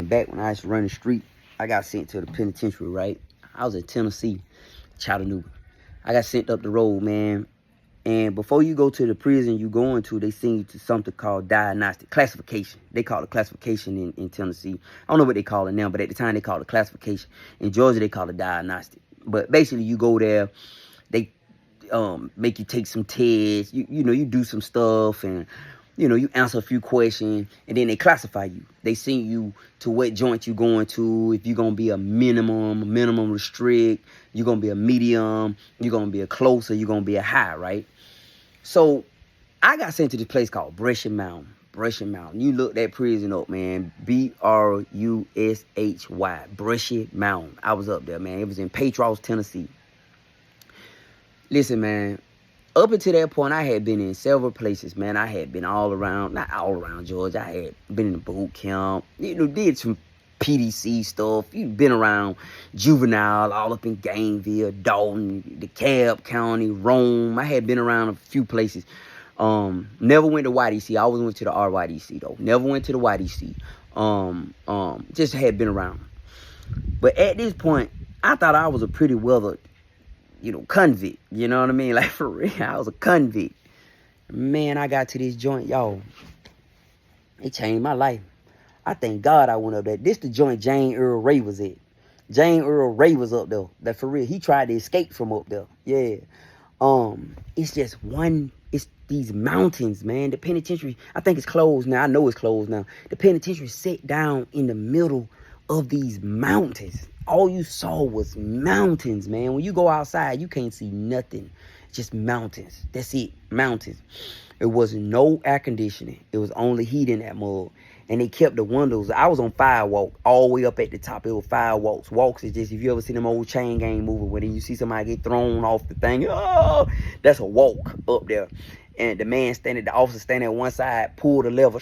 back when I was running the street, I got sent to the penitentiary, right? I was in Tennessee, Chattanooga. I got sent up the road, man. And before you go to the prison you going to, they send you to something called diagnostic classification. They call it classification in Tennessee. I don't know what they call it now, but at the time they called it classification. In Georgia, they call it diagnostic. But basically, you go there, they make you take some tests. You do some stuff, and you answer a few questions, and then they classify you. They send you to what joint you going to. If you're gonna be a minimum restrict, you're gonna be a medium, you're gonna be a close, or you're gonna be a high, right? So I got sent to this place called Brushy Mountain. Brushy Mountain. You look that prison up, man. Brushy. Brushy Mountain. I was up there, man. It was in Patros, Tennessee. Listen, man. Up until that point, I had been in several places, man. I had been not all around Georgia. I had been in a boot camp, did some PDC stuff. You've been around juvenile, all up in Gainesville, Dalton, DeKalb County, Rome. I had been around a few places. Never went to YDC. I always went to the RYDC though. Never went to the YDC. Just had been around. But at this point, I thought I was a pretty weathered, convict. You know what I mean? Like, for real, I was a convict. Man, I got to this joint, y'all. It changed my life. I thank God I went up there. This the joint Jane Earl Ray was at. Jane Earl Ray was up there. That for real. He tried to escape from up there. Yeah. It's these mountains, man. The penitentiary, I think it's closed now. I know it's closed now. The penitentiary sat down in the middle of these mountains. All you saw was mountains, man. When you go outside, you can't see nothing. Just mountains. That's it. Mountains. It was no air conditioning. It was only heat in that mug. And they kept the windows. I was on firewalk all the way up at the top. It was firewalks. Walks is just, if you ever seen them old chain gang movie where you see somebody get thrown off the thing, that's a walk up there. And the officer standing at one side, pull the lever,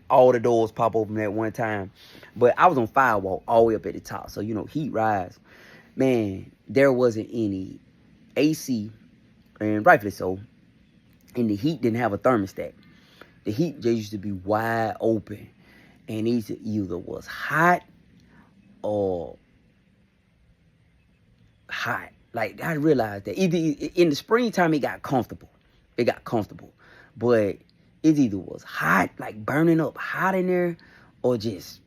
all the doors pop open at one time. But I was on firewalk all the way up at the top. So, heat rise. Man, there wasn't any AC, and rightfully so. And the heat didn't have a thermostat. The heat just used to be wide open. And it either was hot or hot. Like, I realized that either in the springtime it got comfortable. But it either was hot, like burning up hot in there, or just,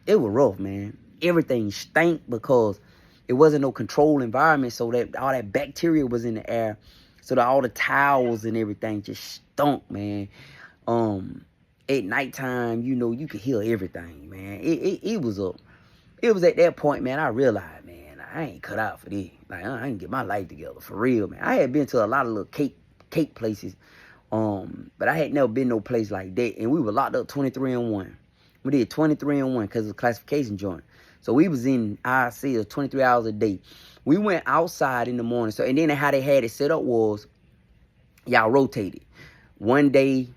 it was rough, man. Everything stank because it wasn't no controlled environment, so that all that bacteria was in the air. So that all the towels and everything just stunk, man. At nighttime, you could hear everything, man. It was at that point, man, I realized, man, I ain't cut out for this. Like, I ain't get my life together, for real, man. I had been to a lot of little cake places, but I had never been no place like that. And we were locked up 23-1. We did 23-1 because of the classification joint. So we was in our cells 23 hours a day. We went outside in the morning. So, and then how they had it set up was, y'all rotated. One day,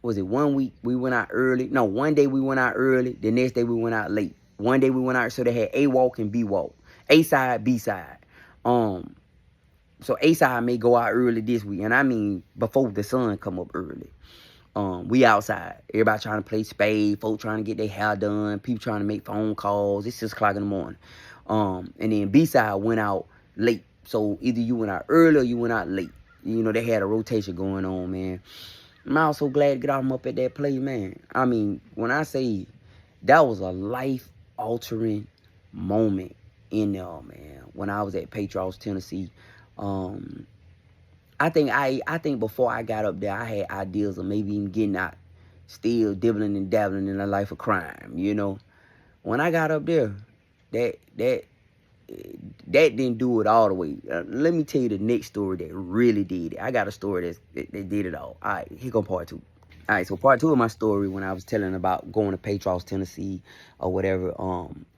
was it 1 week we went out early? No, one day we went out early. The next day we went out late. One day we went out, so they had A walk and B walk. A side, B side. So A side may go out early this week. And I mean before the sun come up early. We outside. Everybody trying to play spade. Folks trying to get their hair done. People trying to make phone calls. It's 6 o'clock in the morning. And then B side went out late. So either you went out early or you went out late. They had a rotation going on, man. I'm also glad to get them up at that place, man. I mean, when I say that was a life-altering moment in there, man. When I was at Patros, Tennessee, I think before I got up there, I had ideas of maybe even getting out, still dibbling and dabbling in a life of crime. When I got up there, that didn't do it all the way. Let me tell you the next story that really did it. I got a story that did it all. All right, here go part 2. All right, so part 2 of my story, when I was telling about going to Patros, Tennessee, or whatever,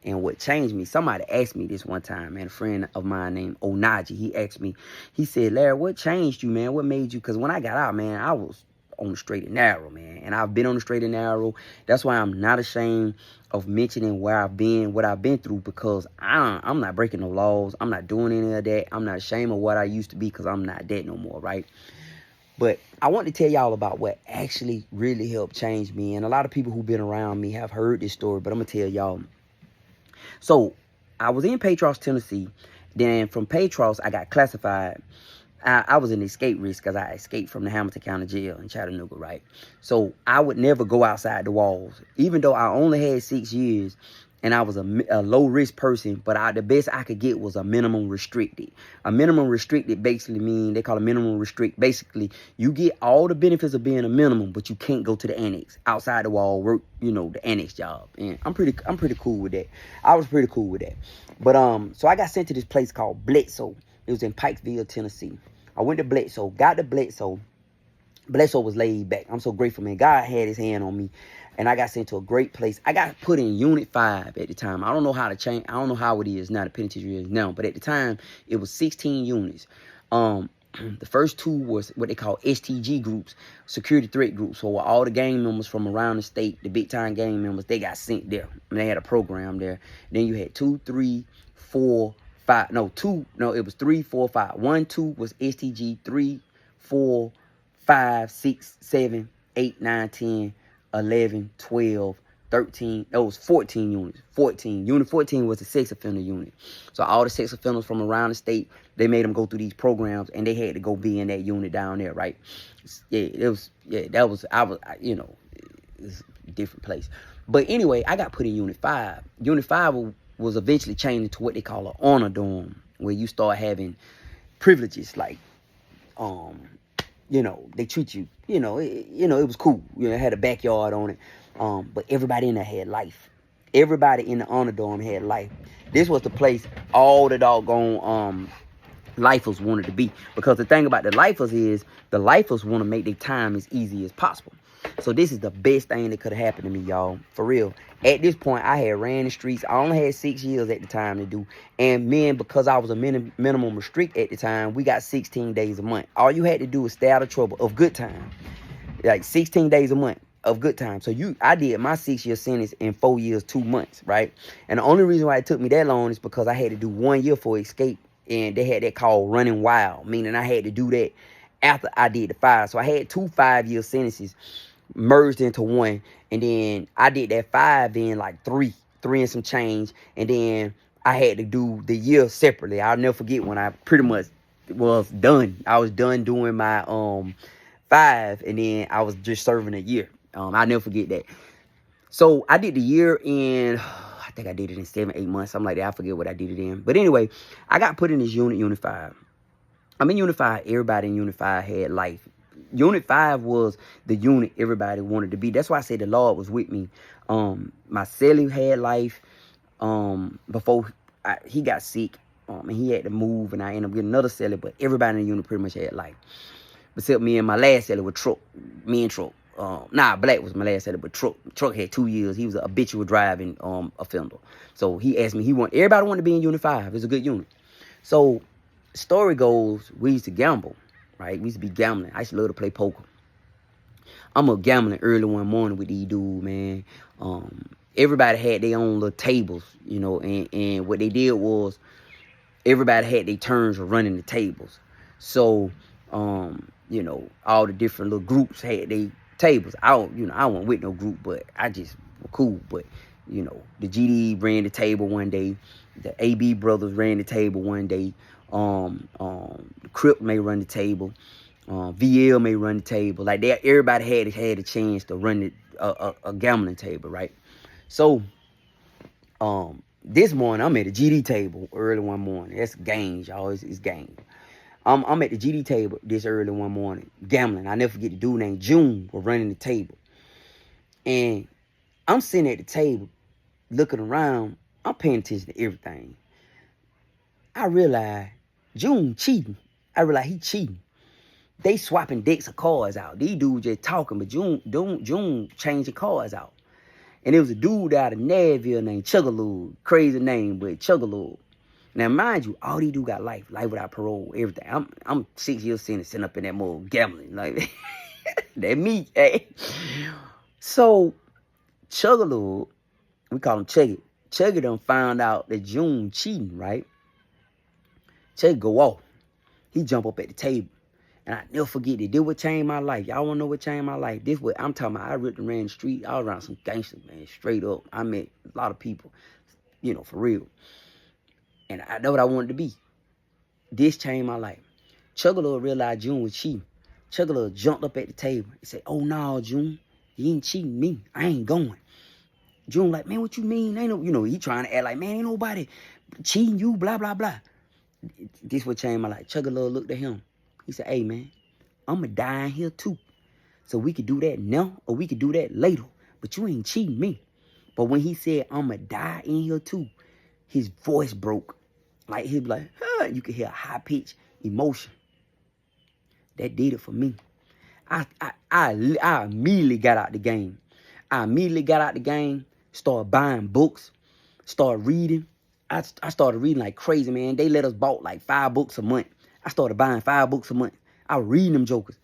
and what changed me. Somebody asked me this one time, man, a friend of mine named Onaji. He asked me, he said, Larry, what changed you, man? What made you? Because when I got out, man, I was on the straight and narrow, man. And I've been on the straight and narrow. That's why I'm not ashamed of mentioning where I've been, what I've been through, because I'm not breaking no laws. I'm not doing any of that. I'm not ashamed of what I used to be, because I'm not that no more, right? But I want to tell y'all about what actually really helped change me. And a lot of people who've been around me have heard this story, but I'm going to tell y'all. So I was in Patros, Tennessee. Then from Patros, I got classified. I was an escape risk because I escaped from the Hamilton County Jail in Chattanooga, right? So I would never go outside the walls, even though I only had 6 years and I was a low risk person. But the best I could get was a minimum restricted. A minimum restricted basically mean, they call it minimum restrict. Basically, you get all the benefits of being a minimum, but you can't go to the annex outside the wall, work, the annex job. And I'm pretty cool with that. I was pretty cool with that. But so I got sent to this place called Bledsoe. It was in Pikesville, Tennessee. I went to Bledsoe, got to Bledsoe. Bledsoe was laid back. I'm so grateful, man. God had his hand on me, and I got sent to a great place. I got put in Unit 5 at the time. I don't know how to change. I don't know how it is now, the penitentiary is now, but at the time, it was 16 units. The first 2 was what they call STG groups, security threat groups. So all the gang members from around the state, the big-time gang members, they got sent there. And they had a program there. Then you had 2, 3, 4, 5, no, 2, no, it was 3, 4, 5. 1, 2 was STG, 3, 4, 5, 6, 7, 8, 9, 10, 11, 12, 13. That was 14 units. 14. Unit 14 was the sex offender unit. So all the sex offenders from around the state, they made them go through these programs, and they had to go be in that unit down there, right? It's a different place. But anyway, I got put in Unit 5. Unit 5 was eventually changed into what they call an honor dorm, where you start having privileges, like, they treat you, it was cool. It had a backyard on it. But everybody in there had life. Everybody in the honor dorm had life. This was the place all the doggone lifers wanted to be. Because the thing about the lifers is, the lifers want to make their time as easy as possible. So this is the best thing that could have happened to me, y'all. For real. At this point, I had ran the streets. I only had 6 years at the time to do. And men, because I was a minimum restrict at the time, we got 16 days a month. All you had to do was stay out of trouble of good time. Like 16 days a month of good time. So I did my 6-year sentence in 4 years, 2 months, right? And the only reason why it took me that long is because I had to do 1 year for escape. And they had that called running wild, meaning I had to do that after I did the 5. So I had 2 5-year sentences merged into 1, and then I did that 5 in like 3 and some change, and then I had to do the year separately. I'll never forget when I pretty much was done. I was done doing my 5, and then I was just serving a year. I'll never forget that. So I did the year in, I think I did it in 7, 8 months, something like that. I forget what I did it in. But anyway, I got put in this Unit 5. I'm in Unit 5. Everybody in Unit 5 had life. Unit 5 was the unit everybody wanted to be. That's why I say the Lord was with me. My cellie had life before he got sick. And he had to move, and I ended up getting another cellie. But everybody in the unit pretty much had life. Except me and my last cellie with Truck. Me and Truck. Black was my last cellie, but Truck had 2 years. He was an habitual driving offender. So he asked me, everybody wanted to be in Unit 5. It's a good unit. So story goes, we used to gamble. Right, we used to be gambling. I used to love to play poker. I'm up gambling early one morning with these dudes, man. Everybody had their own little tables, and what they did was everybody had their turns of running the tables. So, all the different little groups had their tables. I wasn't with no group, but I just was cool. But, the GD ran the table one day. The AB brothers ran the table one day. Crip may run the table. VL may run the table. Like everybody had a chance to run a gambling table, right? So, this morning I'm at the GD table early one morning. That's games, y'all. It's games. I'm at the GD table this early one morning gambling. I never forget the dude named June was running the table, and I'm sitting at the table looking around. I'm paying attention to everything. I realize June cheating. I realize he cheating. They swapping decks of cards out. These dudes just talking, but June changing cards out. And it was a dude out of Nashville named Chuggaloo. Crazy name, but Chuggaloo. Now, mind you, all these dudes got life without parole, everything. I'm 6 years sitting up in that mode gambling. Like, that me, eh? So, Chuggaloo, we call him Chuggy. Chuggy done found out that June cheating, right? Chuggy go off. He jump up at the table. And I never forget it. This what changed my life. Y'all want to know what changed my life? This what I'm talking about. I ripped and ran the street. I was around some gangsters, man. Straight up. I met a lot of people. for real. And I know what I wanted to be. This changed my life. Chuggaloo realized June was cheating. Chuggaloo jumped up at the table and said, "Oh no, June, you ain't cheating me. I ain't going." June like, "Man, what you mean? Ain't no, he trying to act like, man, ain't nobody cheating you, blah, blah, blah." This what changed my life. Chuggaloo looked at him. He said, "Hey, man, I'm going to die in here too. So we could do that now or we could do that later. But you ain't cheating me." But when he said, "I'm going to die in here too," his voice broke. Like, he'd be like, huh, you could hear high-pitched emotion. That did it for me. I immediately got out the game. Started buying books, started reading. I started reading like crazy, man. They let us bought like 5 books a month. I started buying 5 books a month. I was reading them jokers.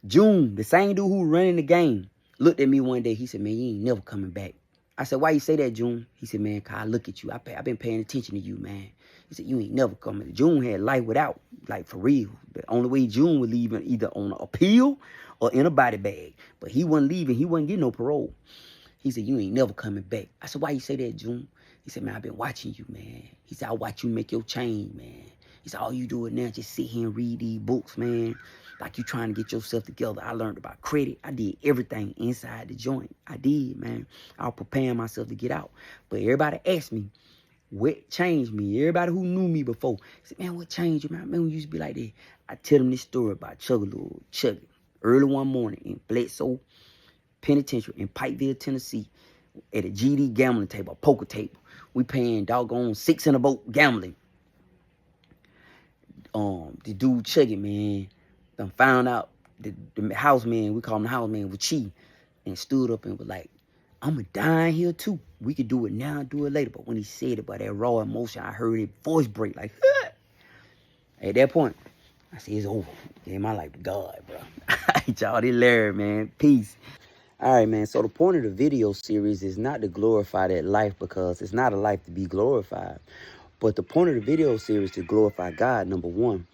June, the same dude who running the game, looked at me one day. He said, "Man, you ain't never coming back." I said, "Why you say that, June?" He said, "Man, 'cause I look at you. I've been paying attention to you, man." He said, "You ain't never coming." June had life without, like for real. The only way June was leaving either on an appeal or in a body bag. But he wasn't leaving. He wasn't getting no parole. He said, "You ain't never coming back." I said, "Why you say that, June?" He said, "Man, I've been watching you, man." He said, "I watch you make your change, man." He said, "All you do is now just sit here and read these books, man. Like you trying to get yourself together." I learned about credit. I did everything inside the joint. I did, man. I was preparing myself to get out. But everybody asked me, what changed me? Everybody who knew me before said, "Man, what changed you, man? Man, we used to be like that." I tell them this story about Chuggaloo chugging. Early one morning in Bledsoe Penitentiary in Pikeville, Tennessee, at a GD gambling table, a poker table. We paying doggone 6 in a boat gambling. The dude chugging, man, done found out the house man, we call him the house man, was cheating, and stood up and was like, "I'm going to die in here too. We could do it now, do it later." But when he said it by that raw emotion, I heard his voice break like, huh. At that point, I said, it's over. Gave my life to God, bro. Y'all, this Larry, man. Peace. All right, man. So the point of the video series is not to glorify that life, because it's not a life to be glorified. But the point of the video series is to glorify God, number one.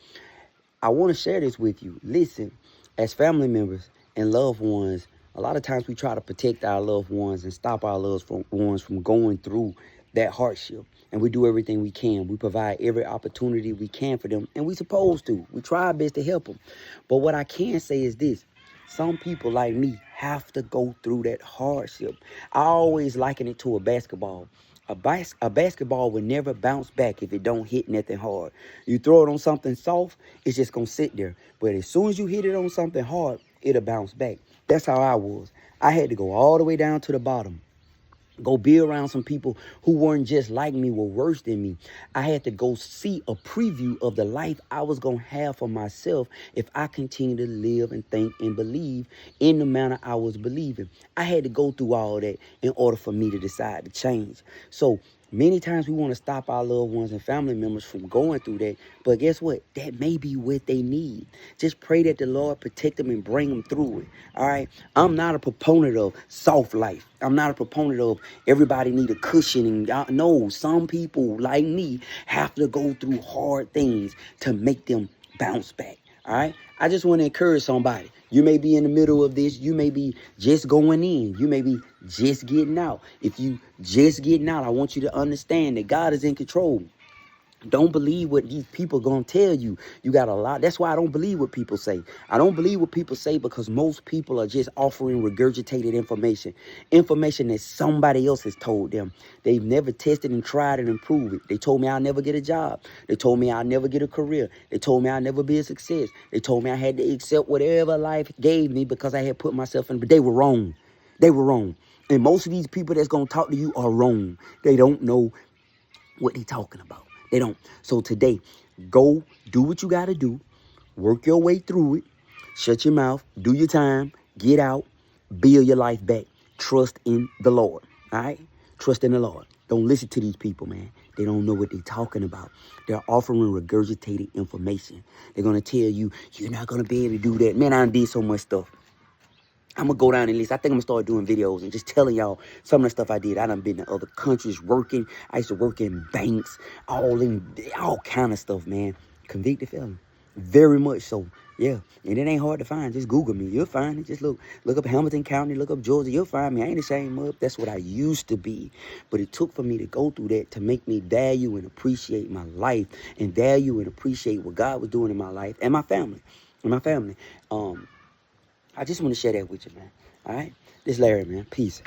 I want to share this with you. Listen, as family members and loved ones, a lot of times we try to protect our loved ones and stop our loved ones from going through that hardship. And we do everything we can. We provide every opportunity we can for them. And we supposed to. We try our best to help them. But what I can say is this. Some people like me have to go through that hardship. I always liken it to a basketball. A basketball will never bounce back if it don't hit nothing hard. You throw it on something soft, it's just going to sit there. But as soon as you hit it on something hard, it'll bounce back. That's how I was. I had to go all the way down to the bottom. Go be around some people who weren't just like me, were worse than me. I had to go see a preview of the life I was going to have for myself if I continue to live and think and believe in the manner I was believing. I had to go through all that in order for me to decide to change. So many times we want to stop our loved ones and family members from going through that. But guess what? That may be what they need. Just pray that the Lord protect them and bring them through it. All right? I'm not a proponent of soft life. I'm not a proponent of everybody need a cushion. And no, some people like me have to go through hard things to make them bounce back. All right? I just want to encourage somebody. You may be in the middle of this. You may be just going in. You may be just getting out. If you just getting out, I want you to understand that God is in control. Don't believe what these people going to tell you. You got a lot. That's why I don't believe what people say. I don't believe what people say because most people are just offering regurgitated information. Information that somebody else has told them. They've never tested and tried and improved it. They told me I'll never get a job. They told me I'll never get a career. They told me I'll never be a success. They told me I had to accept whatever life gave me because I had put myself in. But they were wrong. They were wrong. And most of these people that's going to talk to you are wrong. They don't know what they're talking about. They don't. So today, go do what you got to do. Work your way through it. Shut your mouth. Do your time. Get out. Build your life back. Trust in the Lord. All right? Trust in the Lord. Don't listen to these people, man. They don't know what they're talking about. They're offering regurgitated information. They're going to tell you, you're not going to be able to do that. Man, I did so much stuff. I'm going to go down and list. I think I'm going to start doing videos and just telling y'all some of the stuff I did. I done been to other countries working. I used to work in banks, all kind of stuff, man. Convicted felon. Very much so. Yeah, and it ain't hard to find. Just Google me. You'll find it. Just look up Hamilton County, look up Georgia. You'll find me. I ain't ashamed of. That's what I used to be. But it took for me to go through that to make me value and appreciate my life and value and appreciate what God was doing in my life and my family. And my family. I just want to share that with you, man. All right? This Larry, man. Peace.